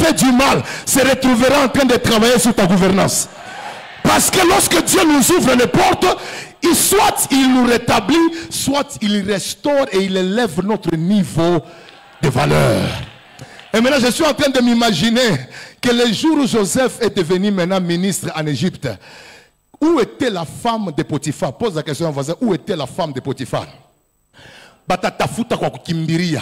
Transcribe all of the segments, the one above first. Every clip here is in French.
fait du mal se retrouvera en train de travailler sur ta gouvernance. Parce que lorsque Dieu nous ouvre les portes, soit il nous rétablit, soit il restaure et il élève notre niveau de valeur. Et maintenant je suis en train de m'imaginer que le jour où Joseph est devenu maintenant ministre en Égypte, où était la femme de Potiphar? Pose la question à un voisin, où était la femme de Potiphar? Batatafuta kwa kukimbiria,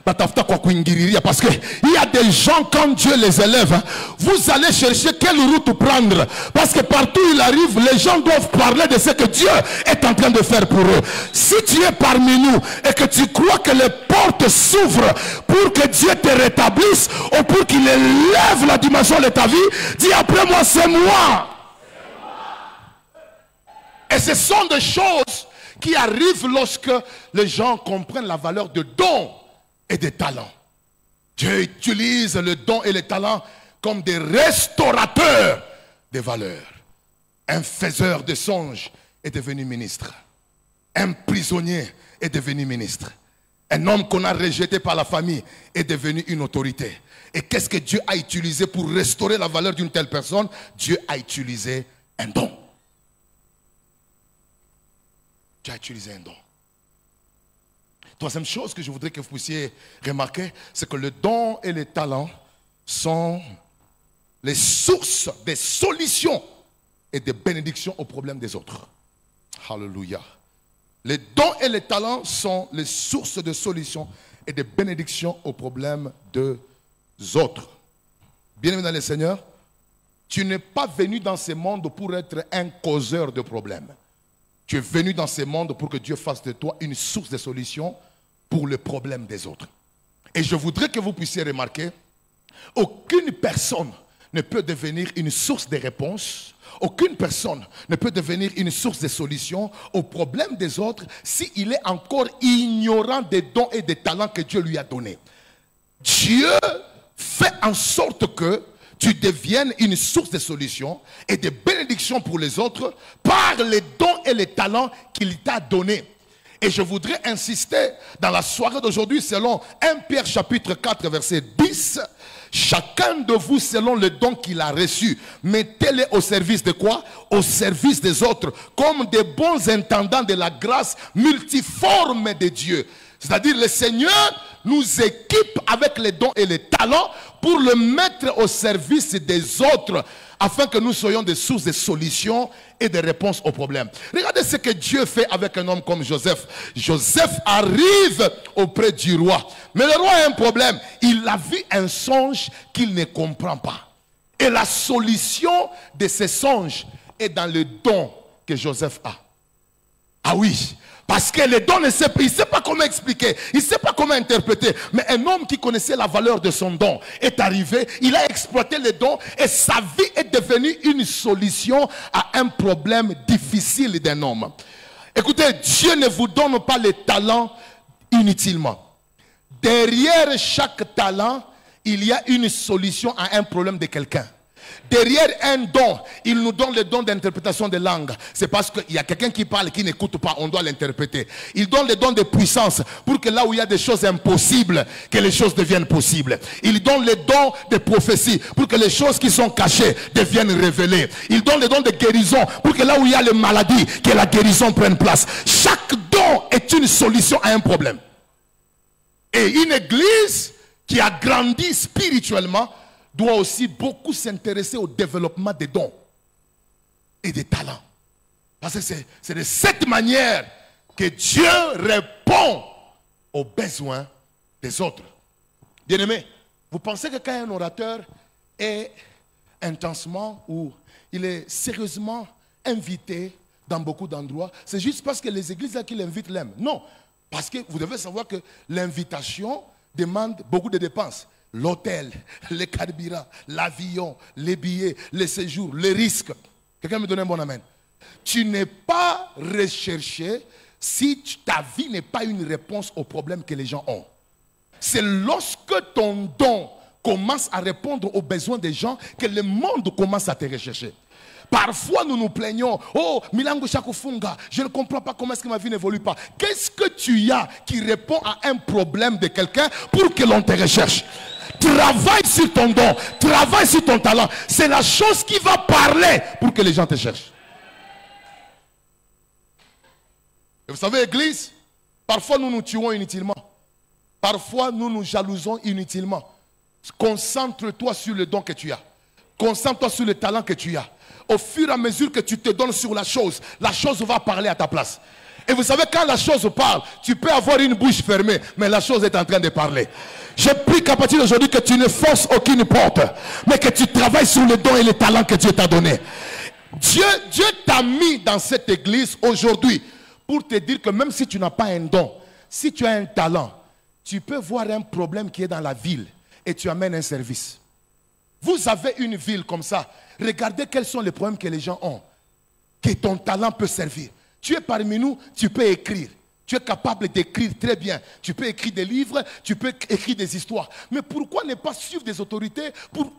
batafuta kwa kuingiriria, parce que il y a des gens, quand Dieu les élève, vous allez chercher quelle route prendre, parce que partout où il arrive, les gens doivent parler de ce que Dieu est en train de faire pour eux. Si tu es parmi nous et que tu crois que les portes s'ouvrent pour que Dieu te rétablisse ou pour qu'il élève la dimension de ta vie, dis après moi, c'est moi. Et ce sont des choses qui arrivent lorsque les gens comprennent la valeur de dons et de talents. Dieu utilise le don et les talents comme des restaurateurs de valeurs. Un faiseur de songes est devenu ministre. Un prisonnier est devenu ministre. Un homme qu'on a rejeté par la famille est devenu une autorité. Et qu'est-ce que Dieu a utilisé pour restaurer la valeur d'une telle personne? Dieu a utilisé un don. Dieu a utilisé un don. Troisième chose que je voudrais que vous puissiez remarquer, c'est que le don et les talents sont les sources des solutions et des bénédictions aux problèmes des autres. Alléluia. Les dons et les talents sont les sources de solutions et de bénédictions aux problèmes des autres. Bien-aimé dans le Seigneur, tu n'es pas venu dans ce monde pour être un causeur de problèmes. Tu es venu dans ce monde pour que Dieu fasse de toi une source de solution pour le problème des autres. Et je voudrais que vous puissiez remarquer, aucune personne ne peut devenir une source de réponse, aucune personne ne peut devenir une source de solution aux problèmes des autres s'il est encore ignorant des dons et des talents que Dieu lui a donnés. Dieu fait en sorte que tu deviennes une source de solution et de bénédiction pour les autres par les dons et les talents qu'il t'a donnés. Et je voudrais insister dans la soirée d'aujourd'hui selon 1 Pierre chapitre 4 verset 10. Chacun de vous selon le don qu'il a reçu, mettez-les au service de quoi? Au service des autres, comme des bons intendants de la grâce multiforme de Dieu. C'est-à-dire le Seigneur nous équipe avec les dons et les talents pour le mettre au service des autres afin que nous soyons des sources de solutions et de réponses aux problèmes. Regardez ce que Dieu fait avec un homme comme Joseph. Joseph arrive auprès du roi. Mais le roi a un problème. Il a vu un songe qu'il ne comprend pas. Et la solution de ce songe est dans le don que Joseph a. Ah oui. Parce que le don, il ne sait pas comment expliquer, il ne sait pas comment interpréter. Mais un homme qui connaissait la valeur de son don est arrivé, il a exploité le don et sa vie est devenue une solution à un problème difficile d'un homme. Écoutez, Dieu ne vous donne pas les talents inutilement. Derrière chaque talent, il y a une solution à un problème de quelqu'un. Derrière un don, il nous donne le don d'interprétation des langues. C'est parce qu'il y a quelqu'un qui parle, qui n'écoute pas, on doit l'interpréter. Il donne le don de puissance pour que là où il y a des choses impossibles, que les choses deviennent possibles. Il donne le don de prophétie pour que les choses qui sont cachées deviennent révélées. Il donne le don de guérison pour que là où il y a les maladies, que la guérison prenne place. Chaque don est une solution à un problème. Et une église qui a grandi spirituellement doit aussi beaucoup s'intéresser au développement des dons et des talents. Parce que c'est de cette manière que Dieu répond aux besoins des autres. Bien-aimés, vous pensez que quand un orateur est intensement ou il est sérieusement invité dans beaucoup d'endroits, c'est juste parce que les églises qui l'invitent l'aiment? Non, parce que vous devez savoir que l'invitation demande beaucoup de dépenses. L'hôtel, les carburants, l'avion, les billets, les séjours, les risques. Quelqu'un me donne un bon amen. Tu n'es pas recherché si ta vie n'est pas une réponse aux problèmes que les gens ont. C'est lorsque ton don commence à répondre aux besoins des gens que le monde commence à te rechercher. Parfois nous nous plaignons, oh Milango Shakufunga, je ne comprends pas comment est-ce que ma vie n'évolue pas. Qu'est-ce que tu as qui répond à un problème de quelqu'un pour que l'on te recherche? Travaille sur ton don, travaille sur ton talent. C'est la chose qui va parler pour que les gens te cherchent. Et vous savez, Église, parfois nous nous tuons inutilement. Parfois nous nous jalousons inutilement. Concentre-toi sur le don que tu as. Concentre-toi sur le talent que tu as. Au fur et à mesure que tu te donnes sur la chose va parler à ta place. Et vous savez, quand la chose parle, tu peux avoir une bouche fermée, mais la chose est en train de parler. Je prie qu'à partir d'aujourd'hui, que tu ne forces aucune porte, mais que tu travailles sur le don et le talent que Dieu t'a donné. Dieu t'a mis dans cette église aujourd'hui pour te dire que même si tu n'as pas un don, si tu as un talent, tu peux voir un problème qui est dans la ville et tu amènes un service. Vous avez une ville comme ça. Regardez quels sont les problèmes que les gens ont. Que ton talent peut servir. Tu es parmi nous, tu peux écrire. Tu es capable d'écrire très bien. Tu peux écrire des livres, tu peux écrire des histoires. Mais pourquoi ne pas suivre des autorités pour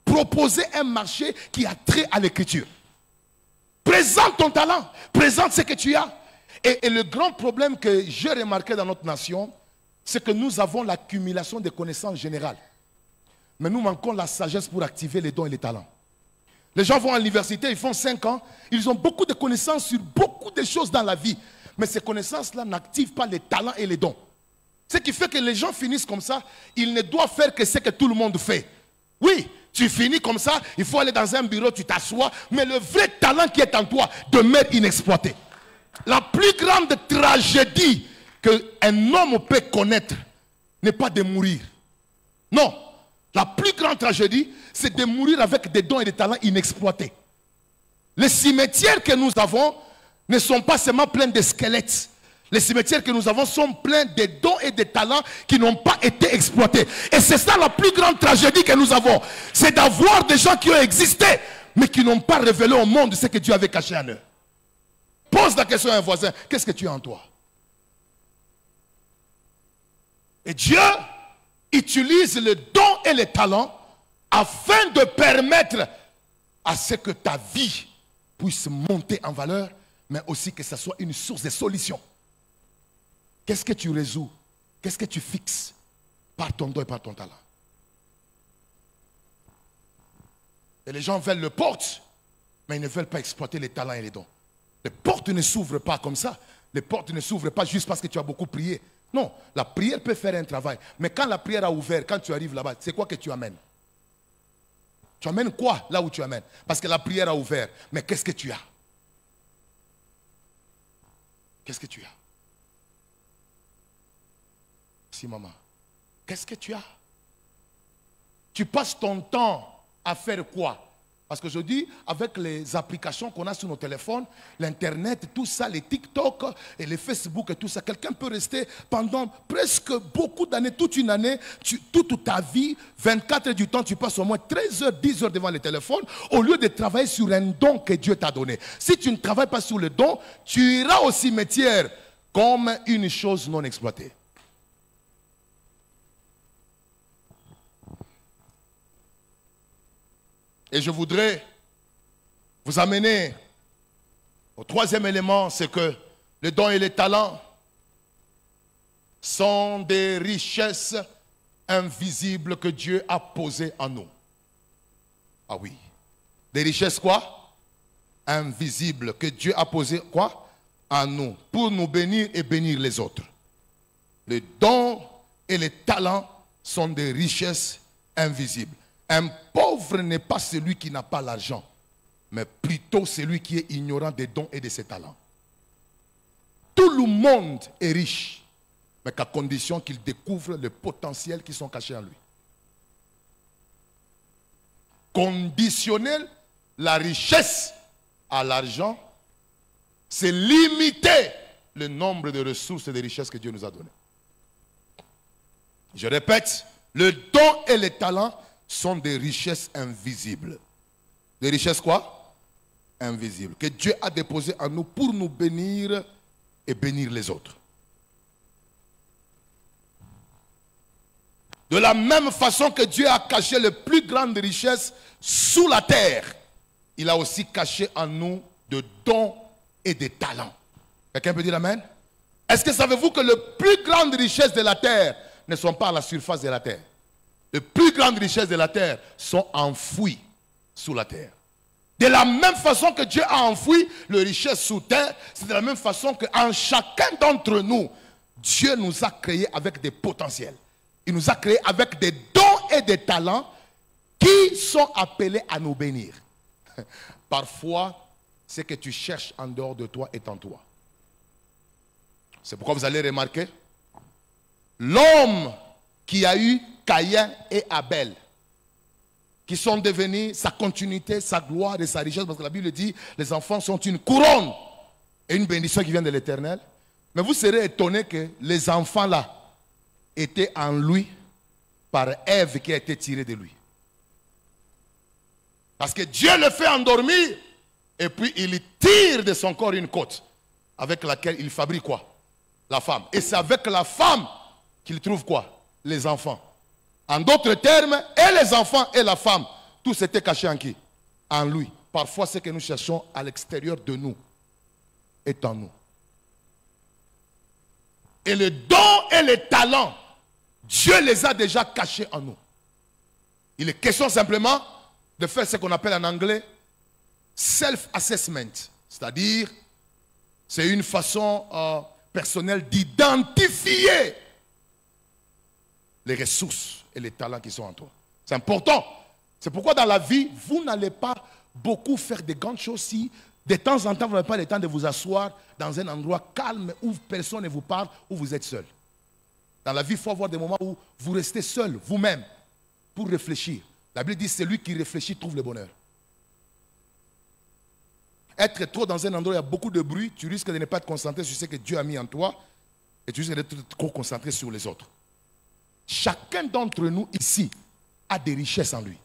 proposer un marché qui a trait à l'écriture? Présente ton talent. Présente ce que tu as. Et le grand problème que j'ai remarqué dans notre nation, c'est que nous avons l'accumulation des connaissances générales. Mais nous manquons la sagesse pour activer les dons et les talents. Les gens vont à l'université, ils font 5 ans, ils ont beaucoup de connaissances sur beaucoup de choses dans la vie. Mais ces connaissances-là n'activent pas les talents et les dons. Ce qui fait que les gens finissent comme ça, ils ne doivent faire que ce que tout le monde fait. Oui, tu finis comme ça, il faut aller dans un bureau, tu t'assois, mais le vrai talent qui est en toi demeure inexploité. La plus grande tragédie qu'un homme peut connaître n'est pas de mourir. Non. La plus grande tragédie, c'est de mourir avec des dons et des talents inexploités. Les cimetières que nous avons ne sont pas seulement pleins de squelettes. Les cimetières que nous avons sont pleins de dons et de talents qui n'ont pas été exploités. Et c'est ça la plus grande tragédie que nous avons. C'est d'avoir des gens qui ont existé, mais qui n'ont pas révélé au monde ce que Dieu avait caché en eux. Pose la question à un voisin, qu'est-ce que tu as en toi? Et Dieu utilise le don et le talent afin de permettre à ce que ta vie puisse monter en valeur, mais aussi que ce soit une source de solution. Qu'est-ce que tu résous? Qu'est-ce que tu fixes par ton don et par ton talent? Et les gens veulent le porte, mais ils ne veulent pas exploiter les talents et les dons. Les portes ne s'ouvrent pas comme ça. Les portes ne s'ouvrent pas juste parce que tu as beaucoup prié. Non, la prière peut faire un travail. Mais quand la prière a ouvert, quand tu arrives là-bas, c'est quoi que tu amènes? Tu amènes quoi là où tu amènes? Parce que la prière a ouvert. Mais qu'est-ce que tu as? Qu'est-ce que tu as? Si maman. Qu'est-ce que tu as? Tu passes ton temps à faire quoi? Parce qu'aujourd'hui, avec les applications qu'on a sur nos téléphones, l'Internet, tout ça, les TikTok et les Facebook et tout ça, quelqu'un peut rester pendant presque beaucoup d'années, toute une année, toute ta vie, 24 heures du temps, tu passes au moins 13 heures, 10 heures devant le téléphone, au lieu de travailler sur un don que Dieu t'a donné. Si tu ne travailles pas sur le don, tu iras au cimetière comme une chose non exploitée. Et je voudrais vous amener au troisième élément, c'est que les dons et les talents sont des richesses invisibles que Dieu a posées en nous. Ah oui. Des richesses quoi? Invisibles que Dieu a posées quoi? En nous. Pour nous bénir et bénir les autres. Les dons et les talents sont des richesses invisibles. Un pauvre n'est pas celui qui n'a pas l'argent, mais plutôt celui qui est ignorant des dons et de ses talents. Tout le monde est riche, mais qu'à condition qu'il découvre le potentiel qui sont cachés en lui. Conditionner la richesse à l'argent, c'est limiter le nombre de ressources et de richesses que Dieu nous a données. Je répète, le don et les talents sont des richesses invisibles. Des richesses quoi? Invisibles. Que Dieu a déposées en nous pour nous bénir et bénir les autres. De la même façon que Dieu a caché les plus grandes richesses sous la terre, il a aussi caché en nous de dons et des talents. Quelqu'un peut dire amen? Est-ce que savez-vous que les plus grandes richesses de la terre ne sont pas à la surface de la terre? les plus grandes richesses de la terre sont enfouies sous la terre. De la même façon que Dieu a enfoui les richesses sous terre, c'est de la même façon qu'en chacun d'entre nous, Dieu nous a créés avec des potentiels. Il nous a créés avec des dons et des talents qui sont appelés à nous bénir. Parfois, ce que tu cherches en dehors de toi est en toi. C'est pourquoi vous allez remarquer, l'homme qui a eu Caïn et Abel, qui sont devenus sa continuité, sa gloire et sa richesse, parce que la Bible dit, les enfants sont une couronne et une bénédiction qui vient de l'Éternel. Mais vous serez étonné que les enfants là étaient en lui par Ève qui a été tirée de lui. Parce que Dieu le fait endormir et puis il tire de son corps une côte avec laquelle il fabrique quoi? La femme. Et c'est avec la femme qu'il trouve quoi? Les enfants. En d'autres termes, et les enfants et la femme, tout s'était caché en qui? En lui. Parfois, ce que nous cherchons à l'extérieur de nous est en nous. Et les dons et les talents, Dieu les a déjà cachés en nous. Il est question simplement de faire ce qu'on appelle en anglais self-assessment. C'est-à-dire, c'est une façon personnelle d'identifier les ressources et les talents qui sont en toi. C'est important. C'est pourquoi dans la vie, vous n'allez pas beaucoup faire de grandes choses si de temps en temps, vous n'avez pas le temps de vous asseoir dans un endroit calme où personne ne vous parle, où vous êtes seul. Dans la vie, il faut avoir des moments où vous restez seul, vous-même, pour réfléchir. La Bible dit, celui qui réfléchit trouve le bonheur. Être trop dans un endroit où il y a beaucoup de bruit, tu risques de ne pas être concentré sur ce que Dieu a mis en toi et tu risques d'être trop concentré sur les autres. Chacun d'entre nous ici a des richesses en lui.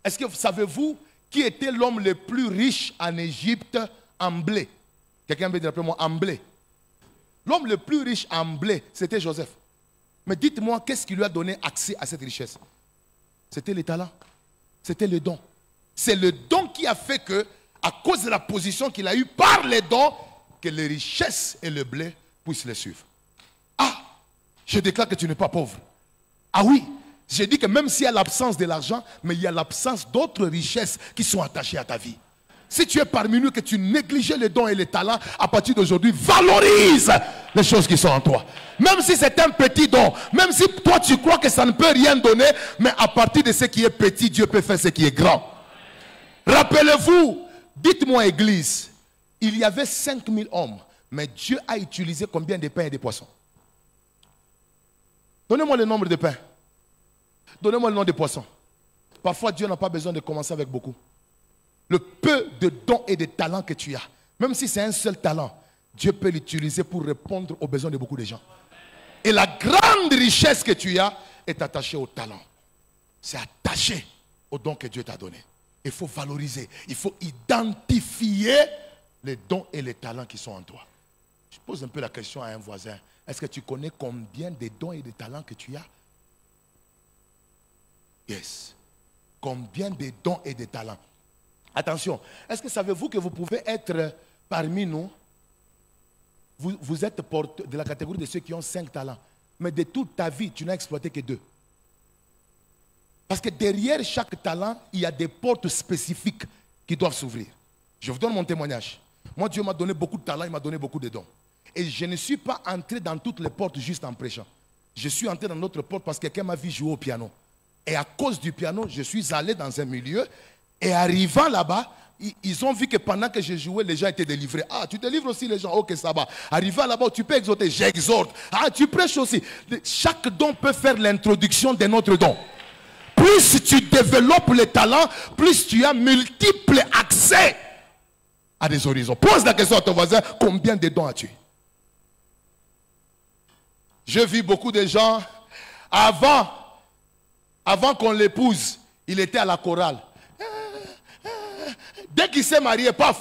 Est-ce que savez-vous qui était l'homme le plus riche en Égypte en blé? Quelqu'un veut dire après moi en blé? L'homme le plus riche en blé, c'était Joseph. Mais dites-moi, qu'est-ce qui lui a donné accès à cette richesse? C'était les talents. C'était le don. C'est le don qui a fait que, à cause de la position qu'il a eue par les dons, que les richesses et le blé puissent les suivre. Ah, je déclare que tu n'es pas pauvre. Ah oui, j'ai dit que même s'il y a l'absence de l'argent, mais il y a l'absence d'autres richesses qui sont attachées à ta vie. Si tu es parmi nous, que tu négliges les dons et les talents, à partir d'aujourd'hui, valorise les choses qui sont en toi. Même si c'est un petit don, même si toi tu crois que ça ne peut rien donner, mais à partir de ce qui est petit, Dieu peut faire ce qui est grand. Rappelez-vous, dites-moi église, il y avait 5000 hommes, mais Dieu a utilisé combien de pains et de poissons? Donnez-moi le nombre de pains. Donnez-moi le nom des poissons. Parfois, Dieu n'a pas besoin de commencer avec beaucoup. Le peu de dons et de talents que tu as, même si c'est un seul talent, Dieu peut l'utiliser pour répondre aux besoins de beaucoup de gens. Et la grande richesse que tu as est attachée au talent. C'est attaché aux dons que Dieu t'a donnés. Il faut valoriser, il faut identifier les dons et les talents qui sont en toi. Je pose un peu la question à un voisin. Est-ce que tu connais combien de dons et de talents que tu as? Yes. Combien de dons et de talents? Attention, est-ce que savez-vous que vous pouvez être parmi nous, vous êtes de la catégorie de ceux qui ont 5 talents, mais de toute ta vie, tu n'as exploité que 2. Parce que derrière chaque talent, il y a des portes spécifiques qui doivent s'ouvrir. Je vous donne mon témoignage. Moi, Dieu m'a donné beaucoup de talents, il m'a donné beaucoup de dons. Et je ne suis pas entré dans toutes les portes juste en prêchant. Je suis entré dans d'autres portes parce que quelqu'un m'a vu jouer au piano. Et à cause du piano, je suis allé dans un milieu. Et arrivant là-bas, ils ont vu que pendant que je jouais, les gens étaient délivrés. Ah, tu délivres aussi les gens. Ok, ça va. Arrivant là-bas, tu peux exhorter. J'exhorte. Ah, tu prêches aussi. Chaque don peut faire l'introduction d'un autre don. Plus tu développes les talents, plus tu as multiples accès à des horizons. Pose la question à ton voisin, combien de dons as-tu? Je vis beaucoup de gens, avant qu'on l'épouse, il était à la chorale. Dès qu'il s'est marié, paf,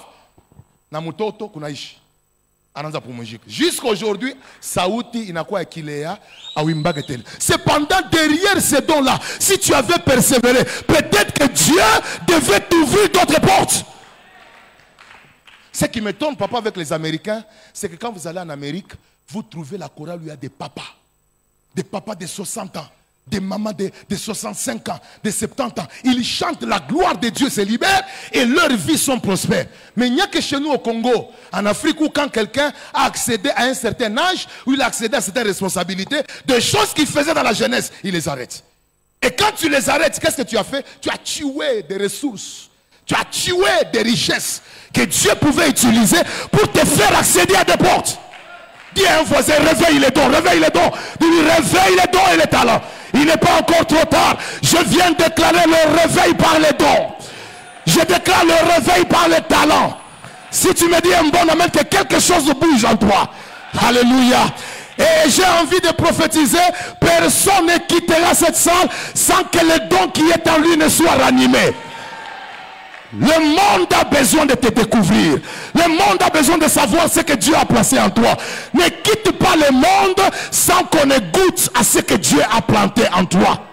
namutoto kunaishi. Jusqu'à aujourd'hui, Saouti inakuwa ekilea awimbagetel. Cependant, derrière ces dons-là, si tu avais persévéré, peut-être que Dieu devait t'ouvrir d'autres portes. Ce qui m'étonne, papa, avec les Américains, c'est que quand vous allez en Amérique, vous trouvez la chorale où il y a des papas de 60 ans, des mamans de 65 ans, de 70 ans. Ils chantent, la gloire de Dieu se libère et leurs vies sont prospères. Mais il n'y a que chez nous au Congo, en Afrique, où quand quelqu'un a accédé à un certain âge, où il a accédé à certaines responsabilités, des choses qu'il faisait dans la jeunesse, il les arrête. Et quand tu les arrêtes, qu'est-ce que tu as fait? Tu as tué des ressources. Tu as tué des richesses que Dieu pouvait utiliser pour te faire accéder à des portes. Dis à un voisin, réveille les dons, réveille les dons. Dis-lui, réveille les dons et les talents. Il n'est pas encore trop tard. Je viens déclarer le réveil par les dons. Je déclare le réveil par les talents. Si tu me dis un bon amen, que quelque chose bouge en toi. Alléluia. Et j'ai envie de prophétiser, personne ne quittera cette salle sans que le don qui est en lui ne soit ranimé. Le monde a besoin de te découvrir. Le monde a besoin de savoir ce que Dieu a placé en toi. Ne quitte pas le monde sans qu'on ne goûte à ce que Dieu a planté en toi.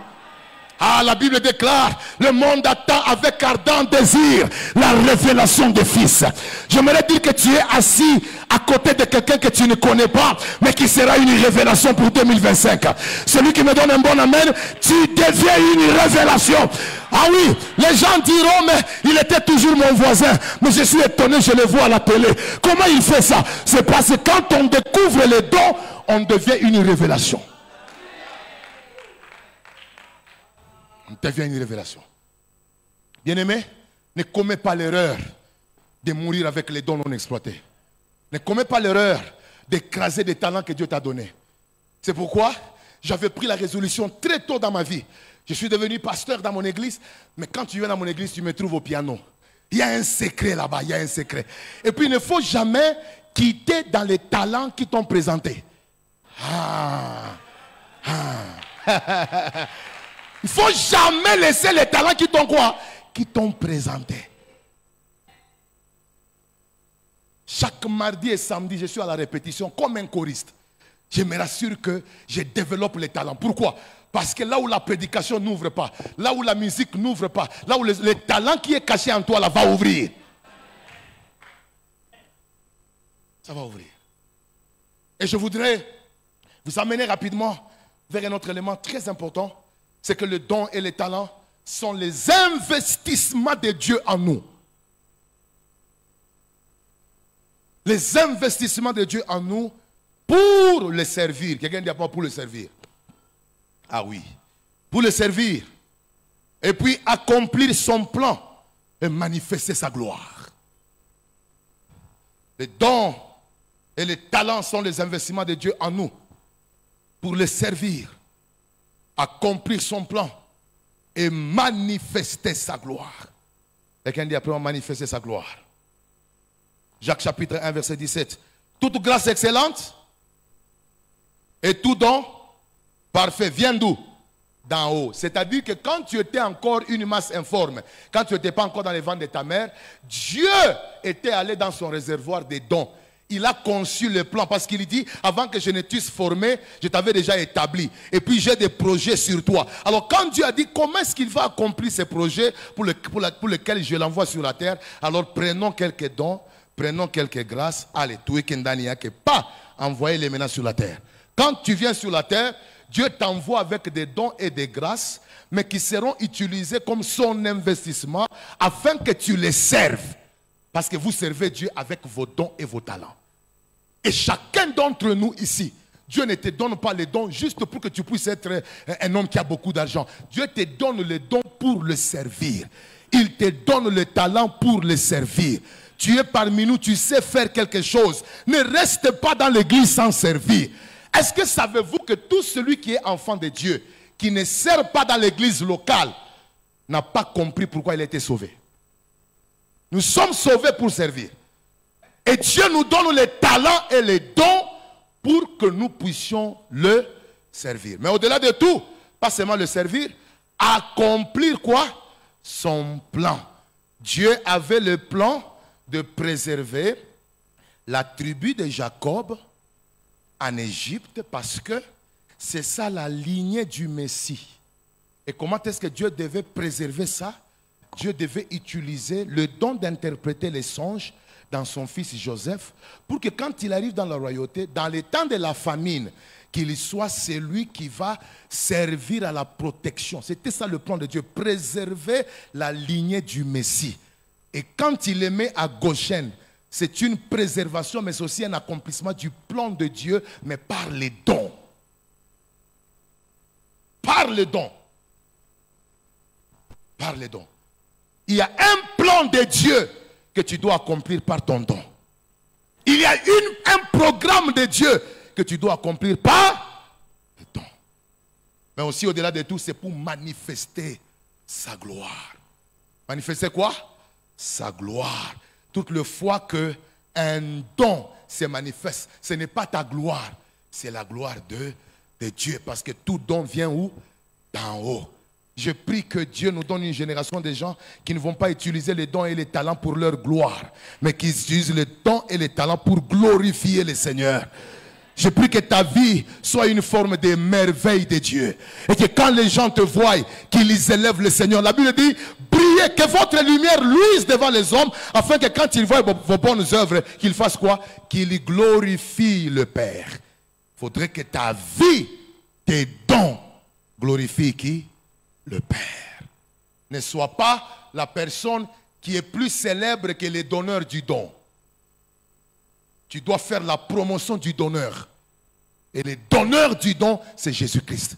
Ah, la Bible déclare, le monde attend avec ardent désir la révélation des fils. J'aimerais dire que tu es assis à côté de quelqu'un que tu ne connais pas, mais qui sera une révélation pour 2025. Celui qui me donne un bon amen, tu deviens une révélation. Ah oui, les gens diront, mais il était toujours mon voisin. Mais je suis étonné, je le vois à la télé. Comment il fait ça? C'est parce que quand on découvre les dons, on devient une révélation. On devient une révélation. Bien-aimé, ne commets pas l'erreur de mourir avec les dons non exploités. Ne commets pas l'erreur d'écraser des talents que Dieu t'a donnés. C'est pourquoi j'avais pris la résolution très tôt dans ma vie. Je suis devenu pasteur dans mon église, mais quand tu viens dans mon église, tu me trouves au piano. Il y a un secret là-bas, il y a un secret. Et puis il ne faut jamais quitter dans les talents qui t'ont présenté. Il ne faut jamais laisser les talents qui t'ont quoi? Qui t'ont présenté. Chaque mardi et samedi, je suis à la répétition comme un choriste. Je me rassure que je développe les talents. Pourquoi? Parce que là où la prédication n'ouvre pas, là où la musique n'ouvre pas, là où le talent qui est caché en toi là, va ouvrir. Ça va ouvrir. Et je voudrais vous amener rapidement vers un autre élément très important. C'est que le don et les talents sont les investissements de Dieu en nous. Les investissements de Dieu en nous pour le servir. Quelqu'un dit pas pour le servir. Ah oui. Pour le servir. Et puis accomplir son plan et manifester sa gloire. Les dons et les talents sont les investissements de Dieu en nous pour le servir, accomplir son plan et manifester sa gloire. Quelqu'un dit après manifester sa gloire. Jacques chapitre 1 verset 17. Toute grâce excellente et tout don parfait vient d'où? D'en haut. C'est-à-dire que quand tu étais encore une masse informe, quand tu n'étais pas encore dans les ventres de ta mère, Dieu était allé dans son réservoir des dons. Il a conçu le plan parce qu'il dit, avant que je ne t'eusse formé, je t'avais déjà établi. Et puis j'ai des projets sur toi. Alors quand Dieu a dit, comment est-ce qu'il va accomplir ces projets pour lesquels je l'envoie sur la terre? Alors prenons quelques dons, prenons quelques grâces. Allez, tout est que pas envoyer les menaces sur la terre. Quand tu viens sur la terre, Dieu t'envoie avec des dons et des grâces, mais qui seront utilisés comme son investissement afin que tu les serves. Parce que vous servez Dieu avec vos dons et vos talents. Et chacun d'entre nous ici, Dieu ne te donne pas les dons juste pour que tu puisses être un homme qui a beaucoup d'argent. Dieu te donne les dons pour le servir. Il te donne le talent pour le servir. Tu es parmi nous, tu sais faire quelque chose. Ne reste pas dans l'église sans servir. Est-ce que savez-vous que tout celui qui est enfant de Dieu, qui ne sert pas dans l'église locale, n'a pas compris pourquoi il a été sauvé? Nous sommes sauvés pour servir. Et Dieu nous donne les talents et les dons pour que nous puissions le servir. Mais au-delà de tout, pas seulement le servir, accomplir quoi? Son plan. Dieu avait le plan de préserver la tribu de Jacob en Égypte parce que c'est ça la lignée du Messie. Et comment est-ce que Dieu devait préserver ça? Dieu devait utiliser le don d'interpréter les songes dans son fils Joseph pour que quand il arrive dans la royauté, dans les temps de la famine qu'il soit celui qui va servir à la protection. C'était ça le plan de Dieu, préserver la lignée du Messie. Et quand il les met à Goshen, c'est une préservation, mais c'est aussi un accomplissement du plan de Dieu, mais par les dons. Par les dons. Par les dons. Il y a un plan de Dieu que tu dois accomplir par ton don. Il y a un programme de Dieu que tu dois accomplir par le don. Mais aussi au-delà de tout, c'est pour manifester sa gloire. Manifester quoi? Sa gloire. Toute le fois qu'un don se manifeste, ce n'est pas ta gloire, c'est la gloire de Dieu. Parce que tout don vient où? D'en haut. Je prie que Dieu nous donne une génération de gens qui ne vont pas utiliser les dons et les talents pour leur gloire, mais qui utilisent les dons et les talents pour glorifier le Seigneur. Je prie que ta vie soit une forme de merveille de Dieu. Et que quand les gens te voient, qu'ils élèvent le Seigneur. La Bible dit, priez que votre lumière luise devant les hommes, afin que quand ils voient vos bonnes œuvres, qu'ils fassent quoi? Qu'ils glorifient le Père. Il faudrait que ta vie, tes dons, glorifient qui? Le Père. Ne sois pas la personne qui est plus célèbre que les donneurs du don. Tu dois faire la promotion du donneur. Et les donneurs du don, c'est Jésus-Christ.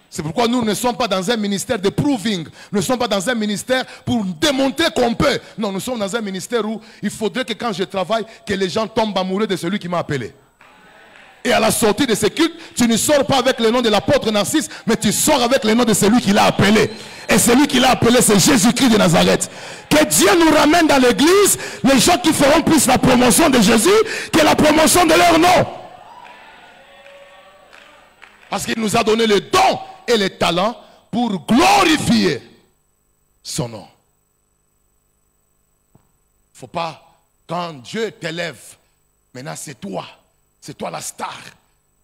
C'est pourquoi nous ne sommes pas dans un ministère de proving. Nous ne sommes pas dans un ministère pour démontrer qu'on peut. Non, nous sommes dans un ministère où il faudrait que quand je travaille, que les gens tombent amoureux de celui qui m'a appelé. Et à la sortie de ce culte, tu ne sors pas avec le nom de l'apôtre Narcisse, mais tu sors avec le nom de celui qui l'a appelé. Et celui qui l'a appelé, c'est Jésus-Christ de Nazareth. Que Dieu nous ramène dans l'église les gens qui feront plus la promotion de Jésus que la promotion de leur nom. Parce qu'il nous a donné le don et le talent pour glorifier son nom. Il ne faut pas, quand Dieu t'élève, maintenant c'est toi. C'est toi la star.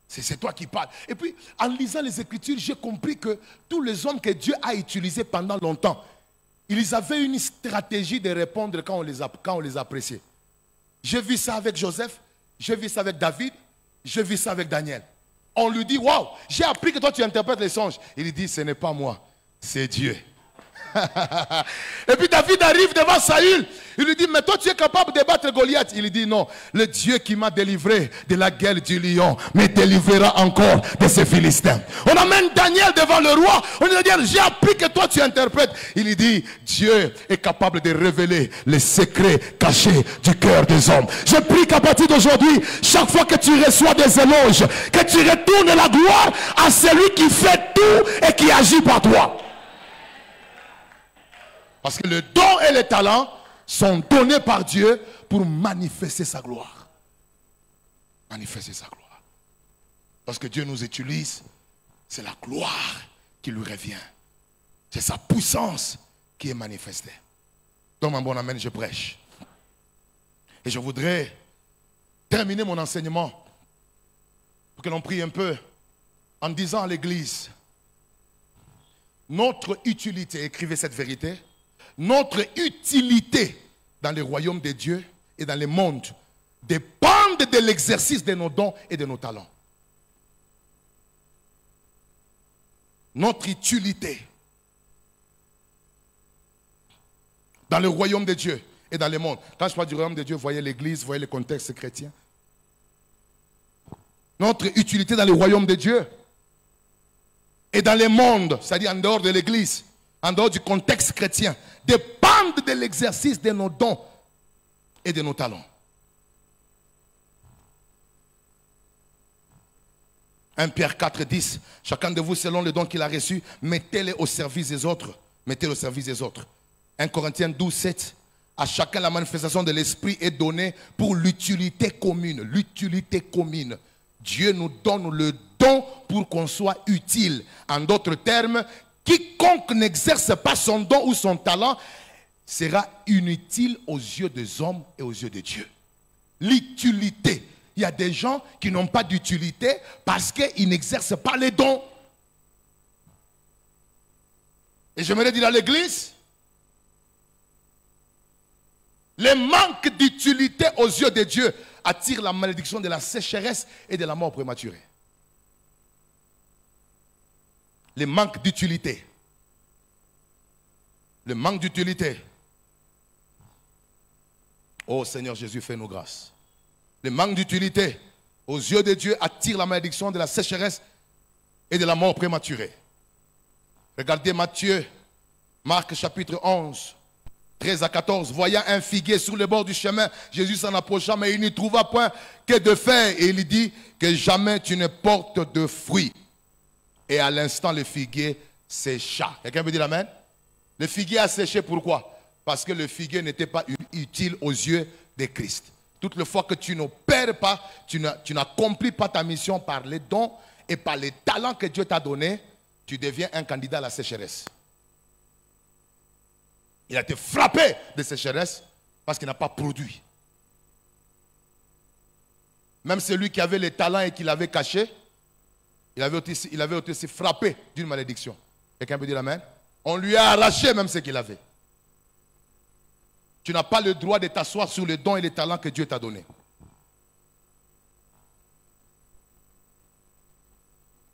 C'est toi qui parles. Et puis, en lisant les Écritures, j'ai compris que tous les hommes que Dieu a utilisés pendant longtemps, ils avaient une stratégie de répondre quand on les appréciait. J'ai vu ça avec Joseph, j'ai vu ça avec David, j'ai vu ça avec Daniel. On lui dit, waouh, j'ai appris que toi tu interprètes les songes. Il dit, ce n'est pas moi, c'est Dieu. Et puis David arrive devant Saül. Il lui dit, mais toi tu es capable de battre Goliath? Il lui dit, non, le Dieu qui m'a délivré de la guerre du lion me délivrera encore de ces Philistins. On amène Daniel devant le roi. On lui dit, j'ai appris que toi tu interprètes. Il lui dit, Dieu est capable de révéler les secrets cachés du cœur des hommes. Je prie qu'à partir d'aujourd'hui, chaque fois que tu reçois des éloges, que tu retournes la gloire à celui qui fait tout et qui agit par toi. Parce que le don et le talent sont donnés par Dieu pour manifester sa gloire. Manifester sa gloire. Lorsque Dieu nous utilise, c'est la gloire qui lui revient. C'est sa puissance qui est manifestée. Donc, mon bon amen, je prêche. Et je voudrais terminer mon enseignement pour que l'on prie un peu en disant à l'église, notre utilité, écrivez cette vérité, notre utilité dans le royaume de Dieu et dans le monde dépend de l'exercice de nos dons et de nos talents. Notre utilité dans le royaume de Dieu et dans le monde. Quand je parle du royaume de Dieu, voyez l'église, voyez le contexte chrétien. Notre utilité dans le royaume de Dieu et dans le monde, c'est-à-dire en dehors de l'église, en dehors du contexte chrétien, dépendent de l'exercice de nos dons et de nos talents. 1 Pierre 4, 10. Chacun de vous, selon le don qu'il a reçu, mettez-le au service des autres. Mettez-le au service des autres. 1 Corinthiens 12, 7. À chacun, la manifestation de l'esprit est donnée pour l'utilité commune. L'utilité commune. Dieu nous donne le don pour qu'on soit utile. En d'autres termes, quiconque n'exerce pas son don ou son talent sera inutile aux yeux des hommes et aux yeux de Dieu. L'utilité. Il y a des gens qui n'ont pas d'utilité parce qu'ils n'exercent pas les dons. Et j'aimerais dire à l'église, le manque d'utilité aux yeux de Dieu attire la malédiction de la sécheresse et de la mort prématurée. le manque d'utilité. Le manque d'utilité. Oh Seigneur Jésus, fais-nous grâce. Le manque d'utilité aux yeux de Dieu attire la malédiction de la sécheresse et de la mort prématurée. Regardez Matthieu, Marc chapitre 11, 13 à 14. Voyant un figuier sur le bord du chemin, Jésus s'en approcha, mais il n'y trouva point que de faire. Et il dit que jamais tu ne portes de fruits. Et à l'instant, le figuier sécha. Quelqu'un peut dire amen? Le figuier a séché, pourquoi? Parce que le figuier n'était pas utile aux yeux de Christ. Toutes les fois que tu n'opères pas, tu n'accomplis pas ta mission par les dons et par les talents que Dieu t'a donnés, tu deviens un candidat à la sécheresse. Il a été frappé de sécheresse parce qu'il n'a pas produit. Même celui qui avait les talents et qui l'avait caché, il avait été aussi frappé d'une malédiction. Quelqu'un peut dire amen? On lui a arraché même ce qu'il avait. Tu n'as pas le droit de t'asseoir sur les dons et les talents que Dieu t'a donnés.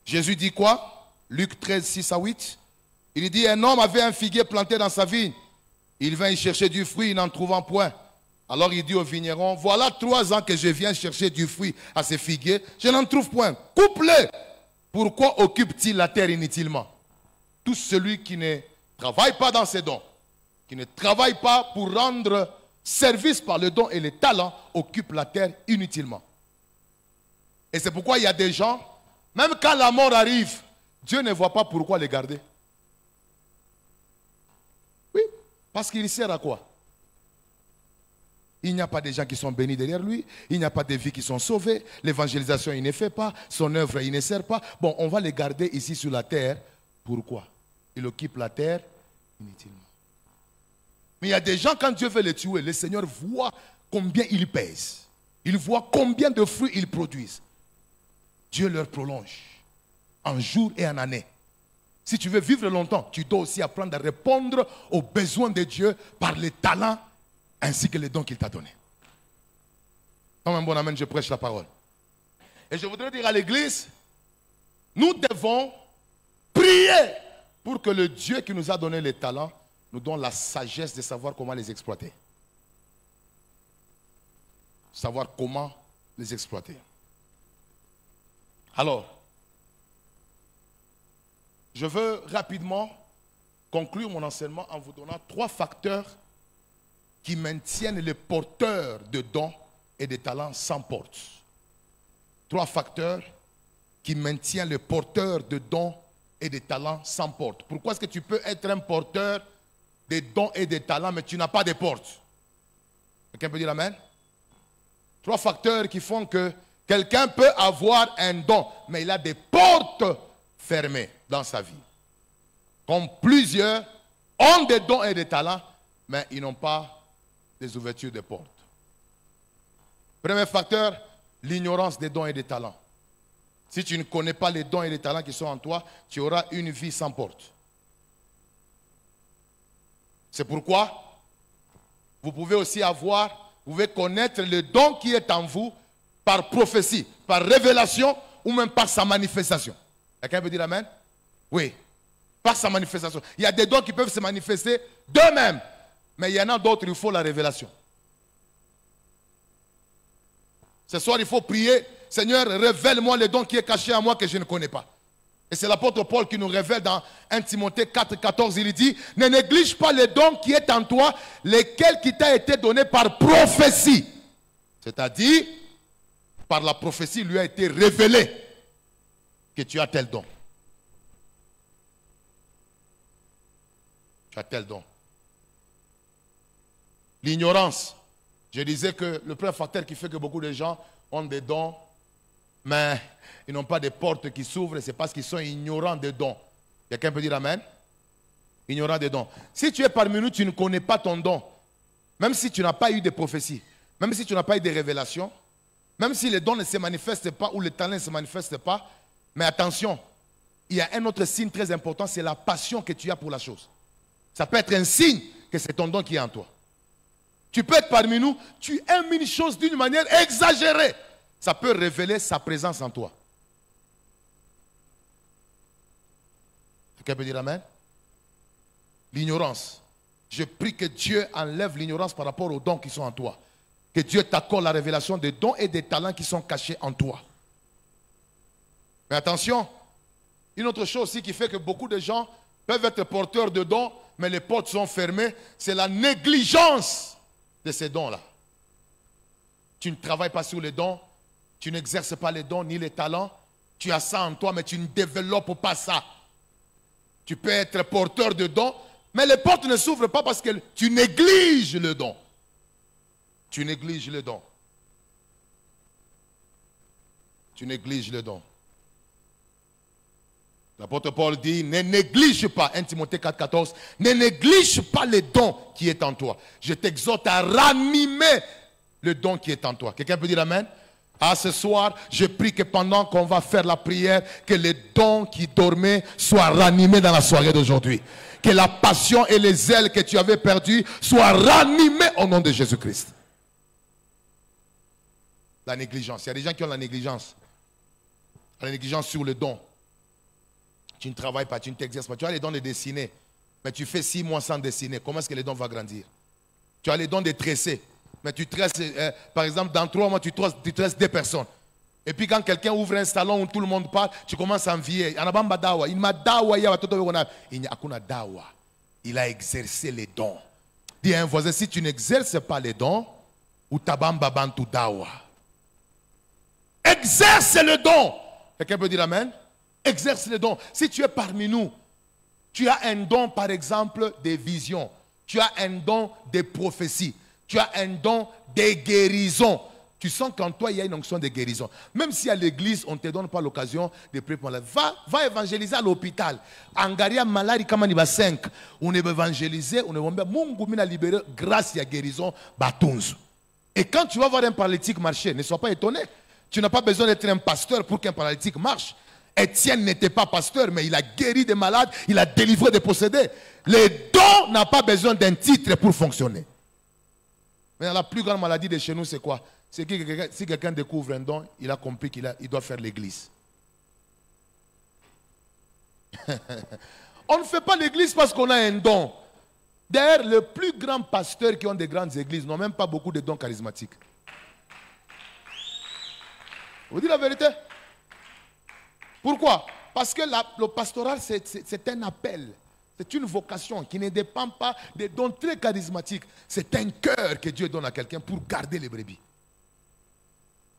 Jésus dit quoi? Luc 13, 6 à 8. Il dit, un homme avait un figuier planté dans sa vigne. Il vint y chercher du fruit, n'en trouvant point. Alors il dit au vigneron, voilà 3 ans que je viens chercher du fruit à ces figuiers. Je n'en trouve point. Coupe-les. Pourquoi occupe-t-il la terre inutilement? Tout celui qui ne travaille pas dans ses dons, qui ne travaille pas pour rendre service par le don et les talents, occupe la terre inutilement. Et c'est pourquoi il y a des gens, même quand la mort arrive, Dieu ne voit pas pourquoi les garder. Oui, parce qu'il sert à quoi? Il n'y a pas de gens qui sont bénis derrière lui, il n'y a pas de vies qui sont sauvées, l'évangélisation il ne fait pas, son œuvre il ne sert pas. Bon, on va les garder ici sur la terre. Pourquoi? Il occupe la terre inutilement. Mais il y a des gens, quand Dieu veut les tuer, le Seigneur voit combien ils pèsent. Il voit combien de fruits ils produisent. Dieu leur prolonge en jours et en années. Si tu veux vivre longtemps, tu dois aussi apprendre à répondre aux besoins de Dieu par les talents ainsi que les dons qu'il t'a donnés. Comme un bon amen, je prêche la parole. Et je voudrais dire à l'église, nous devons prier pour que le Dieu qui nous a donné les talents nous donne la sagesse de savoir comment les exploiter. Savoir comment les exploiter. Alors, je veux rapidement conclure mon enseignement en vous donnant 3 facteurs qui maintiennent les porteurs de dons et de talents sans porte. 3 facteurs qui maintiennent les porteurs de dons et de talents sans porte. Pourquoi est-ce que tu peux être un porteur des dons et des talents, mais tu n'as pas de porte? Quelqu'un peut dire amen? 3 facteurs qui font que quelqu'un peut avoir un don, mais il a des portes fermées dans sa vie. Comme plusieurs ont des dons et des talents, mais ils n'ont pas des ouvertures de portes. Premier facteur, l'ignorance des dons et des talents. Si tu ne connais pas les dons et les talents qui sont en toi, tu auras une vie sans porte. C'est pourquoi vous pouvez aussi vous pouvez connaître le don qui est en vous par prophétie, par révélation ou même par sa manifestation. Quelqu'un peut dire amen? Oui, par sa manifestation. Il y a des dons qui peuvent se manifester d'eux-mêmes, mais il y en a d'autres, il faut la révélation. Ce soir, il faut prier, Seigneur, révèle-moi le don qui est caché en moi que je ne connais pas. Et c'est l'apôtre Paul qui nous révèle dans 1 Timothée 4, 14, il dit, ne néglige pas le don qui est en toi, lequel qui t'a été donné par prophétie. C'est-à-dire, par la prophétie, il lui a été révélé que tu as tel don. Tu as tel don. L'ignorance. Je disais que le premier facteur qui fait que beaucoup de gens ont des dons, mais ils n'ont pas de portes qui s'ouvrent, c'est parce qu'ils sont ignorants des dons. Quelqu'un peut dire amen? Ignorant des dons. Si tu es parmi nous, tu ne connais pas ton don, même si tu n'as pas eu de prophétie, même si tu n'as pas eu de révélation, même si les dons ne se manifestent pas ou les talents ne se manifestent pas, mais attention, il y a un autre signe très important, c'est la passion que tu as pour la chose. Ça peut être un signe que c'est ton don qui est en toi. Tu peux être parmi nous, tu aimes une chose d'une manière exagérée. Ça peut révéler sa présence en toi. Quelqu'un peut dire amen? L'ignorance. Je prie que Dieu enlève l'ignorance par rapport aux dons qui sont en toi. Que Dieu t'accorde la révélation des dons et des talents qui sont cachés en toi. Mais attention, une autre chose aussi qui fait que beaucoup de gens peuvent être porteurs de dons, mais les portes sont fermées, c'est la négligence de ces dons-là. Tu ne travailles pas sur les dons, tu n'exerces pas les dons ni les talents, tu as ça en toi, mais tu ne développes pas ça. Tu peux être porteur de dons, mais les portes ne s'ouvrent pas parce que tu négliges le don. Tu négliges le don. Tu négliges le don. L'apôtre Paul dit, ne néglige pas, 1 Timothée 4,14, ne néglige pas les dons qui est en toi. Je t'exhorte à ranimer le don qui est en toi. Quelqu'un peut dire amen? Ah, ce soir, je prie que pendant qu'on va faire la prière, que les dons qui dormaient soient ranimés dans la soirée d'aujourd'hui. Que la passion et les ailes que tu avais perdues soient ranimées au nom de Jésus-Christ. La négligence. Il y a des gens qui ont la négligence. La négligence sur le don. Tu ne travailles pas, tu ne t'exerces pas. Tu as les dons de dessiner, mais tu fais 6 mois sans dessiner. Comment est-ce que les dons vont grandir? Tu as les dons de tresser, mais tu tresses, par exemple, dans 3 mois, tu tresses 2 personnes. Et puis quand quelqu'un ouvre un salon où tout le monde parle, tu commences à envier. Il a exercé les dons. Dis à un voisin, si tu n'exerces pas les dons, ou tabamba bantu dawa. Exerce le don. Quelqu'un peut dire amen? Exerce le don. Si tu es parmi nous, tu as un don, par exemple, des visions. Tu as un don des prophéties. Tu as un don des guérisons. Tu sens qu'en toi, il y a une onction de guérison. Même si à l'église, on ne te donne pas l'occasion de prier pour la... Va évangéliser à l'hôpital. Angaria malari kamaniba 5. On est évangélisé, on est Mungu mina libéré grâce à la guérison batunzu. Et quand tu vas voir un paralytique marcher, ne sois pas étonné. Tu n'as pas besoin d'être un pasteur pour qu'un paralytique marche. Étienne n'était pas pasteur, mais il a guéri des malades, il a délivré des possédés. Les dons n'ont pas besoin d'un titre pour fonctionner. Mais la plus grande maladie de chez nous, c'est quoi? C'est que si quelqu'un découvre un don, il a compris qu'il doit faire l'église. On ne fait pas l'église parce qu'on a un don. D'ailleurs, les plus grands pasteurs qui ont des grandes églises n'ont même pas beaucoup de dons charismatiques. Vous dites la vérité? Pourquoi? Parce que le pastoral, c'est un appel. C'est une vocation qui ne dépend pas des dons très charismatiques. C'est un cœur que Dieu donne à quelqu'un pour garder les brebis.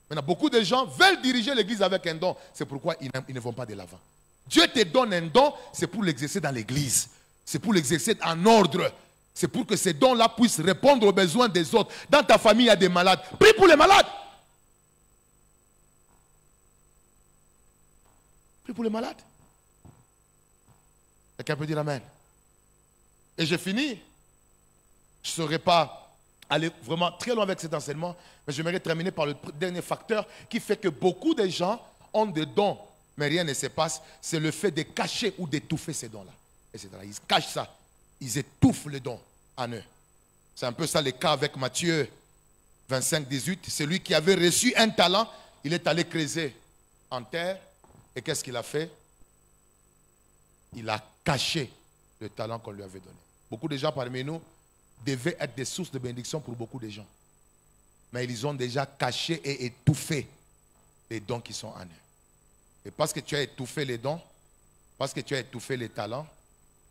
Maintenant, beaucoup de gens veulent diriger l'église avec un don. C'est pourquoi ils ne vont pas de l'avant. Dieu te donne un don, c'est pour l'exercer dans l'église. C'est pour l'exercer en ordre. C'est pour que ces dons-là puissent répondre aux besoins des autres. Dans ta famille, il y a des malades. Prie pour les malades. Prie pour les malades. Quelqu'un peut dire amen. Et j'ai fini. Je ne saurais pas aller vraiment très loin avec cet enseignement, mais j'aimerais terminer par le dernier facteur qui fait que beaucoup de gens ont des dons, mais rien ne se passe. C'est le fait de cacher ou d'étouffer ces dons-là. Ils cachent ça. Ils étouffent les dons en eux. C'est un peu ça le cas avec Matthieu 25, 18. Celui qui avait reçu un talent, il est allé creuser en terre. Et qu'est-ce qu'il a fait? Il a caché le talent qu'on lui avait donné. Beaucoup de gens parmi nous devaient être des sources de bénédiction pour beaucoup de gens. Mais ils ont déjà caché et étouffé les dons qui sont en eux. Et parce que tu as étouffé les dons, parce que tu as étouffé les talents,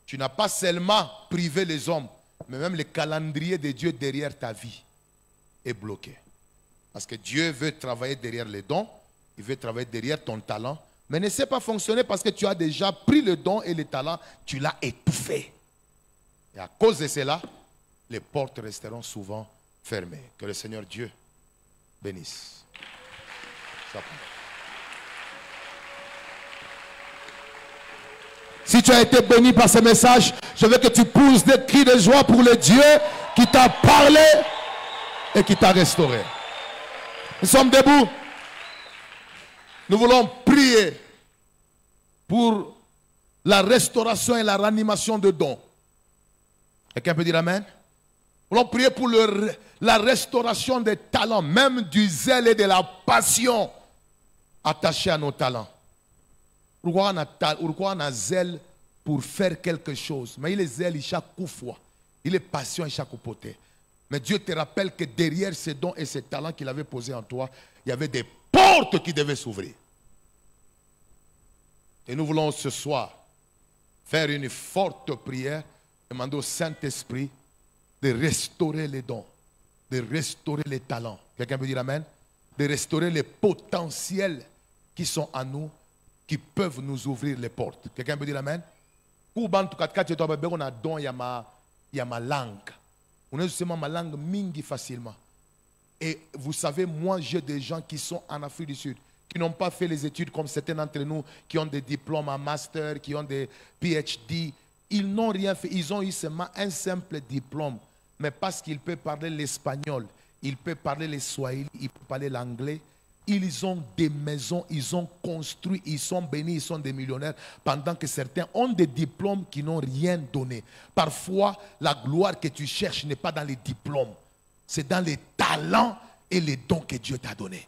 tu n'as pas seulement privé les hommes, mais même le calendrier de Dieu derrière ta vie est bloqué. Parce que Dieu veut travailler derrière les dons, il veut travailler derrière ton talent, mais ne sait pas fonctionner parce que tu as déjà pris le don et le talent, tu l'as étouffé. Et à cause de cela, les portes resteront souvent fermées. Que le Seigneur Dieu bénisse. Si tu as été béni par ce message, je veux que tu pousses des cris de joie pour le Dieu qui t'a parlé et qui t'a restauré. Nous sommes debout. Nous voulons prier pour la restauration et la ranimation de dons. Quelqu'un peut dire amen? Nous voulons prier pour la restauration des talents, même du zèle et de la passion attachés à nos talents. Pourquoi on a zèle pour faire quelque chose. Mais il est zèle chaque fois. Il est patient chaque côté. Mais Dieu te rappelle que derrière ces dons et ces talents qu'il avait posés en toi, il y avait des portes qui devaient s'ouvrir. Et nous voulons ce soir faire une forte prière, demander au Saint-Esprit de restaurer les dons, de restaurer les talents. Quelqu'un peut dire Amen? De restaurer les potentiels qui sont en nous, qui peuvent nous ouvrir les portes. Quelqu'un peut dire Amen? Pour en tout cas, on a don, il y a ma langue. On a justement ma langue mingi facilement. Et vous savez, moi j'ai des gens qui sont en Afrique du Sud, qui n'ont pas fait les études comme certains d'entre nous, qui ont des diplômes en master, qui ont des PhD. Ils n'ont rien fait. Ils ont eu seulement un simple diplôme. Mais parce qu'ils peuvent parler l'espagnol, ils peuvent parler le swahili, ils peuvent parler l'anglais. Ils ont des maisons, ils ont construit, ils sont bénis, ils sont des millionnaires, pendant que certains ont des diplômes qui n'ont rien donné. Parfois, la gloire que tu cherches n'est pas dans les diplômes, c'est dans les talents et les dons que Dieu t'a donnés.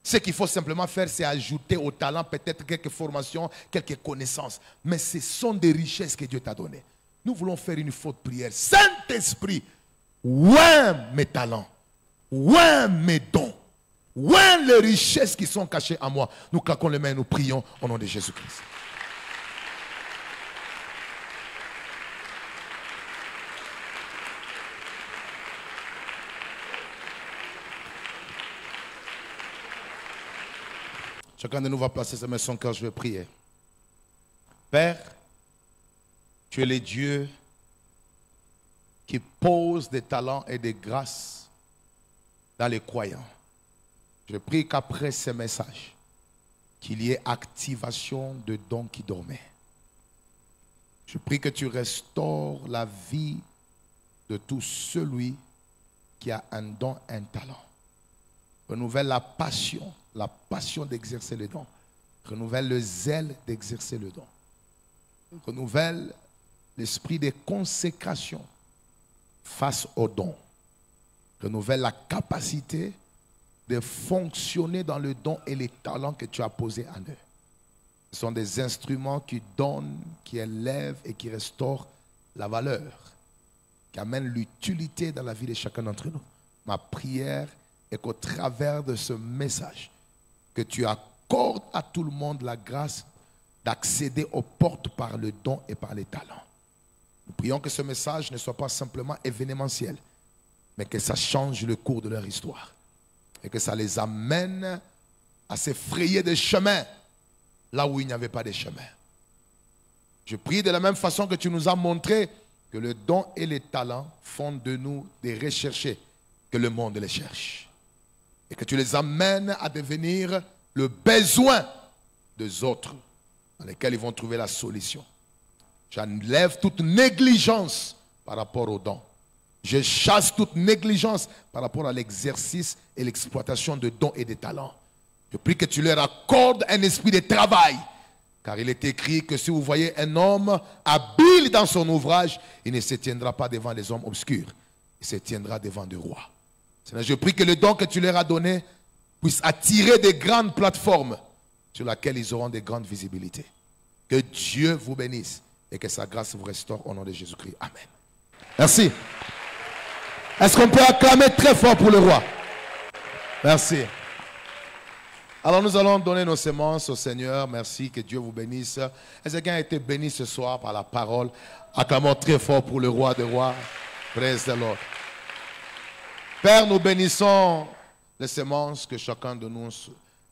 Ce qu'il faut simplement faire, c'est ajouter au talent peut-être quelques formations, quelques connaissances. Mais ce sont des richesses que Dieu t'a données. Nous voulons faire une forte prière. Saint-Esprit, ouais mes talents, ouais mes dons. Ouais, les richesses qui sont cachées en moi. Nous claquons les mains et nous prions au nom de Jésus-Christ. Chacun de nous va placer sa main sur son cœur, je vais prier. Père, tu es le Dieu qui pose des talents et des grâces dans les croyants. Je prie qu'après ces messages, qu'il y ait activation de dons qui dormaient. Je prie que tu restaures la vie de tout celui qui a un don, un talent. Renouvelle la passion d'exercer le don. Renouvelle le zèle d'exercer le don. Renouvelle l'esprit de consécration face au don. Renouvelle la capacité de fonctionner dans le don et les talents que tu as posés en eux. Ce sont des instruments qui donnent, qui élèvent et qui restaurent la valeur, qui amènent l'utilité dans la vie de chacun d'entre nous. Ma prière est qu'au travers de ce message, que tu accordes à tout le monde la grâce d'accéder aux portes par le don et par les talents. Nous prions que ce message ne soit pas simplement événementiel, mais que ça change le cours de leur histoire. Et que ça les amène à se frayer des chemins là où il n'y avait pas de chemin. Je prie de la même façon que tu nous as montré que le don et les talents font de nous des recherchés, que le monde les cherche. Et que tu les amènes à devenir le besoin des autres dans lesquels ils vont trouver la solution. J'enlève toute négligence par rapport aux dons. Je chasse toute négligence par rapport à l'exercice et l'exploitation de dons et de talents. Je prie que tu leur accordes un esprit de travail. Car il est écrit que si vous voyez un homme habile dans son ouvrage, il ne se tiendra pas devant les hommes obscurs. Il se tiendra devant des rois. Seigneur, je prie que le don que tu leur as donné puisse attirer des grandes plateformes sur lesquelles ils auront des grandes visibilités. Que Dieu vous bénisse et que sa grâce vous restaure au nom de Jésus-Christ. Amen. Merci. Est-ce qu'on peut acclamer très fort pour le roi? Merci. Alors nous allons donner nos semences au Seigneur. Merci, que Dieu vous bénisse. Est-ce que quelqu'un a été béni ce soir par la parole? Acclamons très fort pour le roi des rois. Praise the Lord. Père, nous bénissons les semences que chacun de nous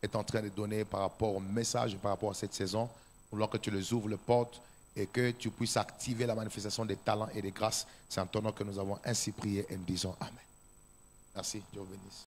est en train de donner par rapport au message et par rapport à cette saison. Nous voulons que tu les ouvres les portes et que tu puisses activer la manifestation des talents et des grâces. C'est en ton nom que nous avons ainsi prié et nous disons Amen. Merci, Dieu vous bénisse.